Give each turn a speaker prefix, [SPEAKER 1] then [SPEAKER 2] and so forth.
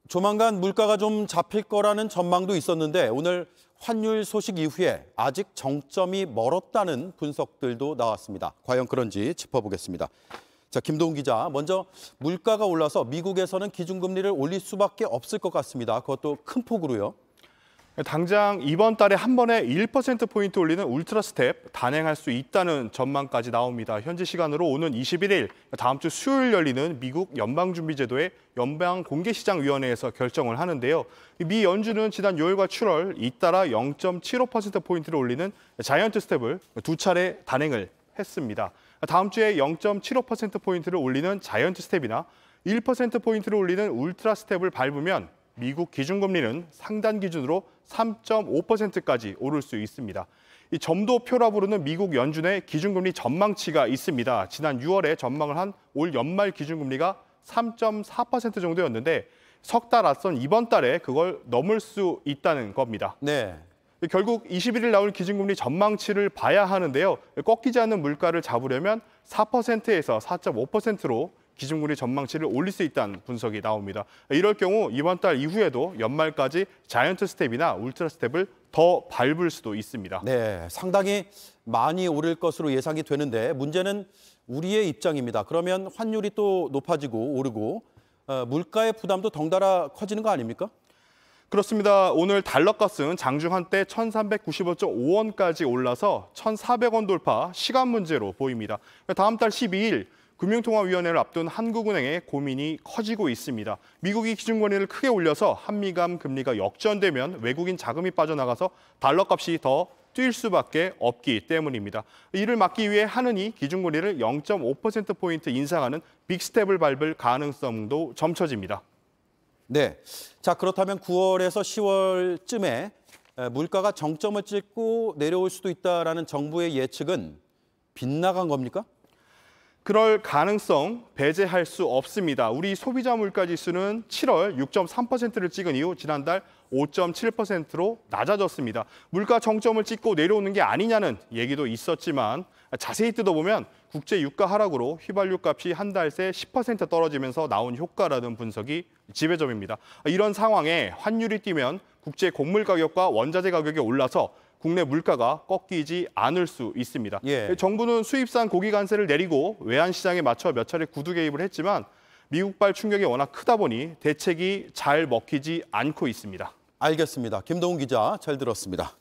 [SPEAKER 1] 조만간 물가가 좀 잡힐 거라는 전망도 있었는데 오늘 환율 소식 이후에 아직 정점이 멀었다는 분석들도 나왔습니다. 과연 그런지 짚어보겠습니다. 자, 김도훈 기자, 먼저 물가가 올라서 미국에서는 기준금리를 올릴 수밖에 없을 것 같습니다. 그것도 큰 폭으로요.
[SPEAKER 2] 당장 이번 달에 한 번에 1%포인트 올리는 울트라 스텝 단행할 수 있다는 전망까지 나옵니다. 현지 시간으로 오는 21일, 다음 주 수요일 열리는 미국 연방준비제도의 연방공개시장위원회에서 결정을 하는데요. 미 연준은 지난 6월과 7월 잇따라 0.75%포인트를 올리는 자이언트 스텝을 두 차례 단행을 했습니다. 다음 주에 0.75%포인트를 올리는 자이언트 스텝이나 1%포인트를 올리는 울트라 스텝을 밟으면 미국 기준금리는 상단 기준으로 3.5%까지 오를 수 있습니다. 이 점도표라 부르는 미국 연준의 기준금리 전망치가 있습니다. 지난 6월에 전망을 한 올 연말 기준금리가 3.4% 정도였는데 석 달 앞선 이번 달에 그걸 넘을 수 있다는 겁니다.
[SPEAKER 1] 네.
[SPEAKER 2] 결국 21일 나올 기준금리 전망치를 봐야 하는데요. 꺾이지 않는 물가를 잡으려면 4%에서 4.5%로 기준금리 전망치를 올릴 수 있다는 분석이 나옵니다. 이럴 경우 이번 달 이후에도 연말까지 자이언트 스텝이나 울트라 스텝을 더 밟을 수도 있습니다.
[SPEAKER 1] 네, 상당히 많이 오를 것으로 예상이 되는데 문제는 우리의 입장입니다. 그러면 환율이 또 높아지고 오르고 물가의 부담도 덩달아 커지는 거 아닙니까?
[SPEAKER 2] 그렇습니다. 오늘 달러 값은 장중 한때 1,395.5원까지 올라서 1,400원 돌파, 시간 문제로 보입니다. 다음 달 12일 금융통화위원회를 앞둔 한국은행의 고민이 커지고 있습니다. 미국이 기준금리를 크게 올려서 한미 간 금리가 역전되면 외국인 자금이 빠져나가서 달러 값이 더 뛸 수밖에 없기 때문입니다. 이를 막기 위해 한은이 기준금리를 0.5%포인트 인상하는 빅스텝을 밟을 가능성도 점쳐집니다.
[SPEAKER 1] 네, 자 그렇다면 9월에서 10월쯤에 물가가 정점을 찍고 내려올 수도 있다라는 정부의 예측은 빗나간 겁니까?
[SPEAKER 2] 그럴 가능성 배제할 수 없습니다. 우리 소비자 물가 지수는 7월 6.3%를 찍은 이후 지난달 5.7%로 낮아졌습니다. 물가 정점을 찍고 내려오는 게 아니냐는 얘기도 있었지만 자세히 뜯어보면 국제 유가 하락으로 휘발유 값이 한 달 새 10% 떨어지면서 나온 효과라는 분석이 지배점입니다. 이런 상황에 환율이 뛰면 국제 곡물 가격과 원자재 가격이 올라서 국내 물가가 꺾이지 않을 수 있습니다.
[SPEAKER 1] 예.
[SPEAKER 2] 정부는 수입산 고기 관세를 내리고 외환 시장에 맞춰 몇 차례 구두 개입을 했지만 미국발 충격이 워낙 크다 보니 대책이 잘 먹히지 않고 있습니다.
[SPEAKER 1] 알겠습니다. 김도훈 기자 잘 들었습니다.